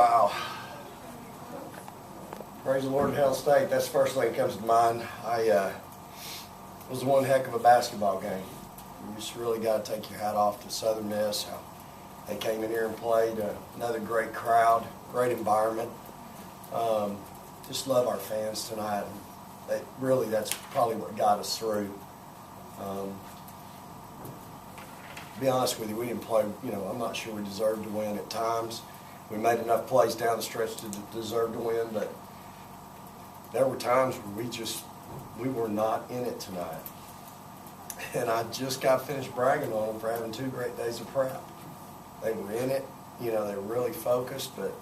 Wow. Praise the Lord in Hell State. That's the first thing that comes to mind. It was one heck of a basketball game. You just really got to take your hat off to Southern Miss. How they came in here and played. Another great crowd, great environment. Just love our fans tonight. That's probably what got us through. To be honest with you, we didn't play, I'm not sure we deserved to win at times. We made enough plays down the stretch to deserve to win, but there were times where we were not in it tonight. And I just got finished bragging on them for having 2 great days of prep. They were in it, they were really focused, but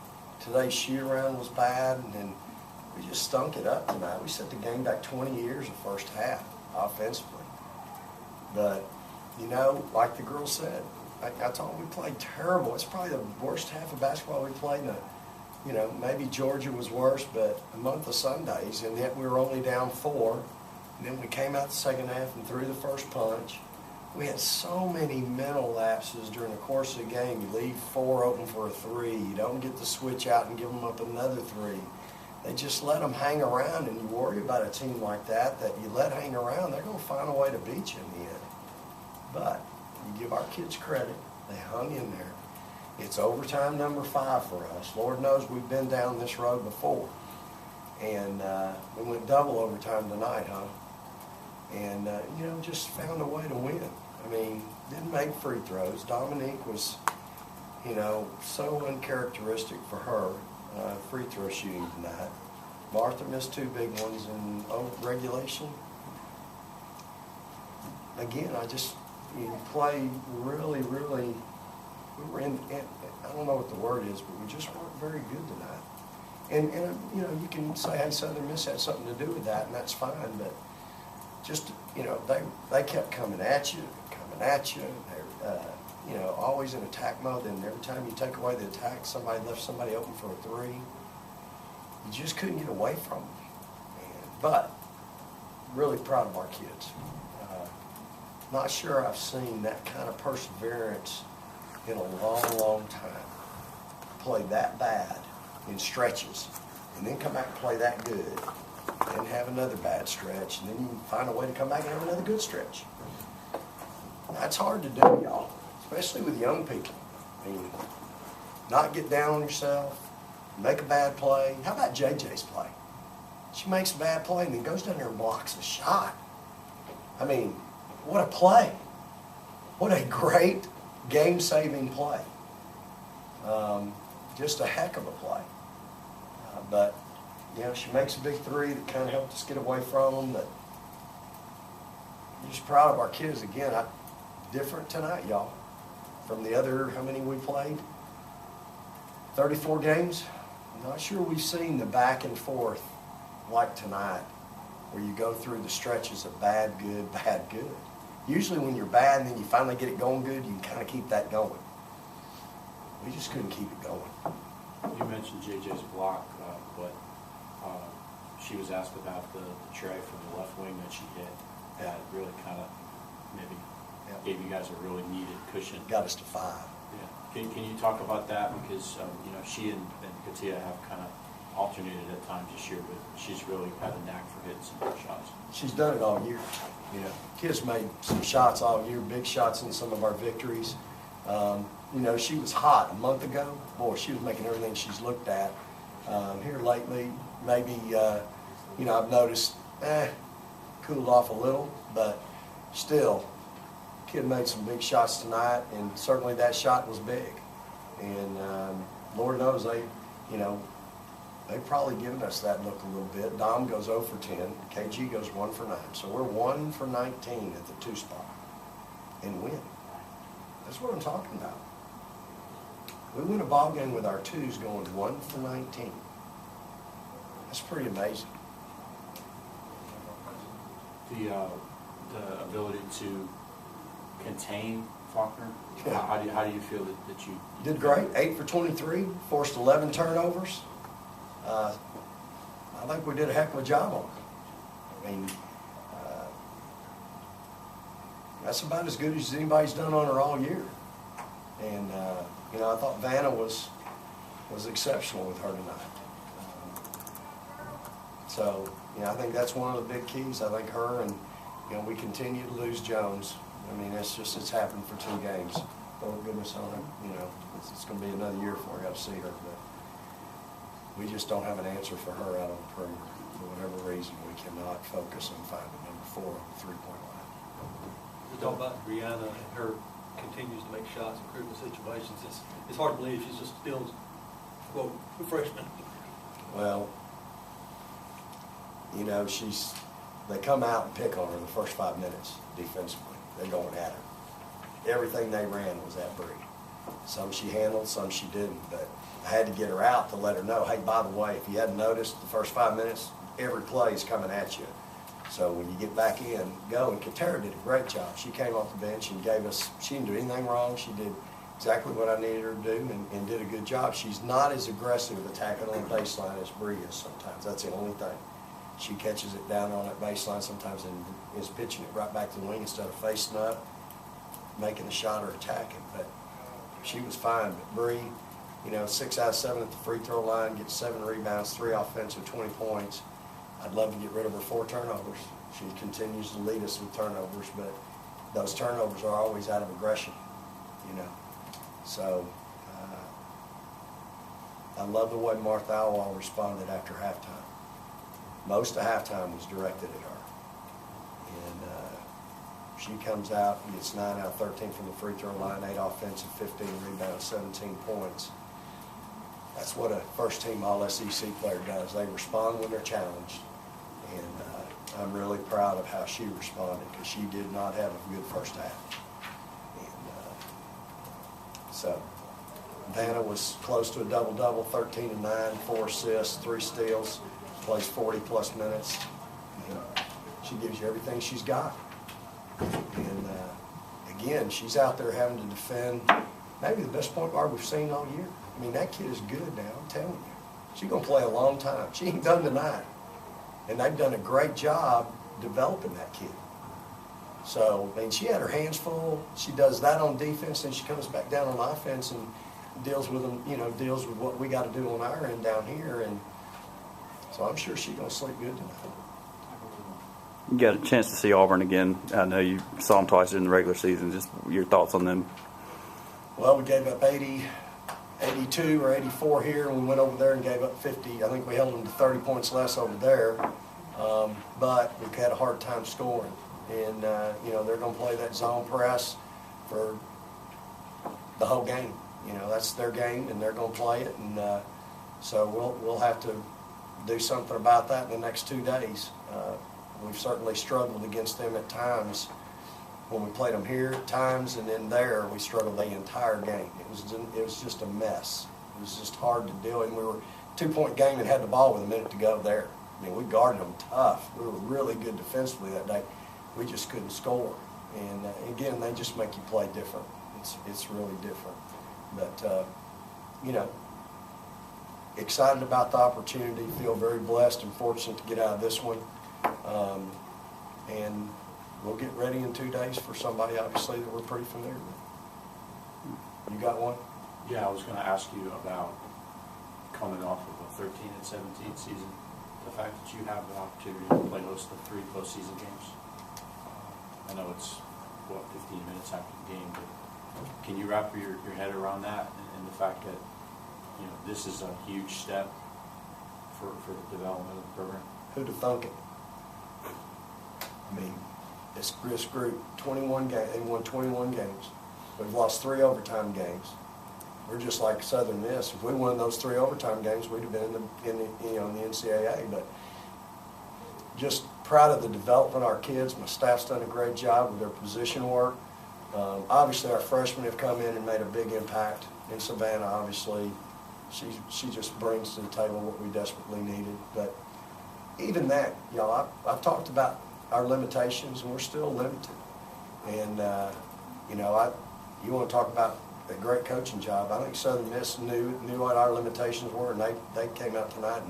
today's shoot-around was bad, and then we just stunk it up tonight. We set the game back 20 years the first half, offensively. But, like the girl said, I told them we played terrible. It's probably the worst half of basketball we played. Maybe Georgia was worse, but a month of Sundays, and yet we were only down 4. And then we came out the second half and threw the first punch. We had so many mental lapses during the course of the game. You leave 4 open for a 3. You don't get the switch out and give them up another 3. They just let them hang around, and you worry about a team like that you let hang around, they're going to find a way to beat you in the end. But you give our kids credit. They hung in there. It's overtime number 5 for us. Lord knows we've been down this road before. And we went double overtime tonight, huh? And, just found a way to win. Didn't make free throws. Dominique was, so uncharacteristic for her, free throw shooting tonight. Martha missed 2 big ones in regulation. Again, you play really, really, we were I don't know what the word is, but we just weren't very good tonight. And you can say, hey, Southern Miss had something to do with that, and that's fine, but just, they kept coming at you. They're, always in attack mode, and every time you take away the attack, somebody left somebody open for a 3. You just couldn't get away from them. But really proud of our kids. Not sure I've seen that kind of perseverance in a long, long time. Play that bad in stretches, and then come back and play that good, and have another bad stretch, and then you find a way to come back and have another good stretch. That's hard to do, y'all, especially with young people. Not get down on yourself, make a bad play. How about JJ's play? She makes a bad play and then goes down there and blocks a shot. What a play. What a great game-saving play. Just a heck of a play. But she makes a big 3 that kind of helped us get away from them. But I'm just proud of our kids. Again, different tonight, y'all, from the other, how many we played? 34 games. I'm not sure we've seen the back and forth like tonight, where you go through the stretches of bad, good, bad, good. Usually when you're bad and then you finally get it going good, you can kind of keep that going. We just couldn't keep it going. You mentioned JJ's block, but she was asked about the tray from the left wing that she hit. That really kind of maybe gave you guys a really needed cushion. Got us to 5. Yeah. Can you talk about that? Because she and Katia have kind of alternated at times this year, but she's really had a knack for hitting some big shots. She's done it all year. Kids made some shots all year, big shots in some of our victories. She was hot a month ago. Boy, she was making everything she's looked at. Here lately, maybe, I've noticed, cooled off a little, but still, kid made some big shots tonight, and certainly that shot was big. And Lord knows they've probably given us that look a little bit. Dom goes 0 for 10. KG goes 1 for 9. So we're 1 for 19 at the 2 spot and win. That's what I'm talking about. We win a ball game with our 2s going 1 for 19. That's pretty amazing. The ability to contain Faulkner, how do you feel that you did great? 8 for 23, forced 11 turnovers. I think we did a heck of a job on it. That's about as good as anybody's done on her all year. And I thought Vanna was was exceptional with her tonight. So, I think that's one of the big keys. I think her and, we continue to lose Jones. I mean, it's happened for 2 games. Oh, goodness on it, it's going to be another year before I got to see her. But we just don't have an answer for her out on the perimeter. For whatever reason, we cannot focus on finding number 4 on the 3-point line. You talk about Brianna and her continues to make shots in critical situations. It's hard to believe she's just still, quote, a freshman. Well, they come out and pick on her the first 5 minutes defensively. They're going at her. Everything they ran was at Bree. Some she handled, some she didn't. But I had to get her out to let her know, hey, by the way, if you hadn't noticed the first 5 minutes, every play is coming at you. So when you get back in, go. And Katera did a great job. She came off the bench and she didn't do anything wrong. She did exactly what I needed her to do and did a good job. She's not as aggressive attacking on the baseline as Bree is sometimes. That's the only thing. She catches it down on that baseline sometimes and is pitching it right back to the wing instead of facing up, making the shot or attacking. But she was fine. But Bree, 6 out of 7 at the free throw line, gets 7 rebounds, 3 offensive, 20 points. I'd love to get rid of her 4 turnovers. She continues to lead us with turnovers, but those turnovers are always out of aggression, So I love the way Martha Alwal responded after halftime. Most of halftime was directed at her. And she comes out and gets 9 out of 13 from the free throw line, 8 offensive, 15 rebounds, 17 points. That's what a first-team All-SEC player does. They respond when they're challenged. And I'm really proud of how she responded because she did not have a good first half. And so Vanna was close to a double-double, 13 and 9, 4 assists, 3 steals, plays 40-plus minutes. She gives you everything she's got. And again, she's out there having to defend maybe the best point guard we've seen all year. I mean, that kid is good now, I'm telling you. She's going to play a long time. She ain't done tonight. And they've done a great job developing that kid. So, I mean, she had her hands full. She does that on defense, and she comes back down on offense and deals with them, deals with what we got to do on our end down here. And so I'm sure she's going to sleep good tonight. You got a chance to see Auburn again. I know you saw them twice in the regular season. Just your thoughts on them. Well, we gave up 82 or 84 here, and we went over there and gave up 50. I think we held them to 30 points less over there, but we had a hard time scoring. And, they're going to play that zone press for the whole game. That's their game, and they're going to play it. And so we'll have to do something about that in the next 2 days. We've certainly struggled against them at times. When we played them here at times, and then there, we struggled the entire game. It was just a mess. It was just hard to deal. And we were 2-point game and had the ball with a minute to go there. I mean, we guarded them tough. We were really good defensively that day. We just couldn't score. And again, they just make you play different. It's really different. But excited about the opportunity. Feel very blessed and fortunate to get out of this one. And we'll get ready in 2 days for somebody, obviously, that we're pretty familiar with. You got one? Yeah, I was going to ask you about coming off of a 13 and 17 season. The fact that you have the opportunity to play host of 3 postseason games. I know it's, 15 minutes after the game, but can you wrap your head around that and the fact that, this is a huge step for the development of the program? Who'd have thunk it? I mean, this group, 21 games, they won 21 games. We've lost 3 overtime games. We're just like Southern Miss. If we won those 3 overtime games, we'd have been in the NCAA. But just proud of the development of our kids. My staff's done a great job with their position work. Obviously, our freshmen have come in and made a big impact. In Savannah, obviously, she just brings to the table what we desperately needed. But even that, I've talked about our limitations, and we're still limited. And, you want to talk about a great coaching job. I think Southern Miss knew what our limitations were, and they came out tonight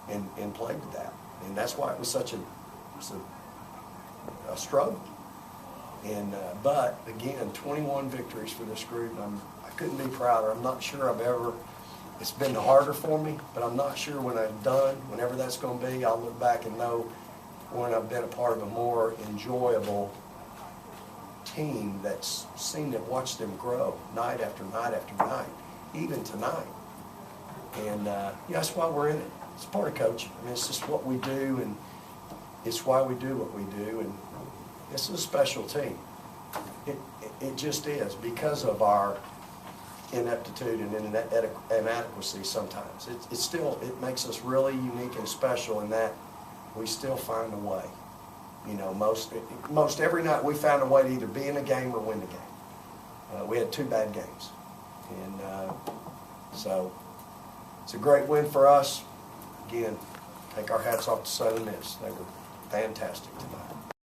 and played with that. And that's why it was such a struggle. And but again, 21 victories for this group. I couldn't be prouder. I'm not sure I've ever It's been harder for me, but I'm not sure when I'm done, whenever that's going to be, I'll look back and know when I've been a part of a more enjoyable team that's seen them, watched them grow night after night after night, even tonight. And that's why we're in it. It's part of coaching. I mean, it's just what we do, and it's why we do what we do. And this is a special team. It just is, because of our ineptitude and inadequacy sometimes. It makes us really unique and special in that we still find a way. You know, most every night we found a way to either be in a game or win the game. We had 2 bad games. And so it's a great win for us. Again, take our hats off to Southern Miss. They were fantastic tonight.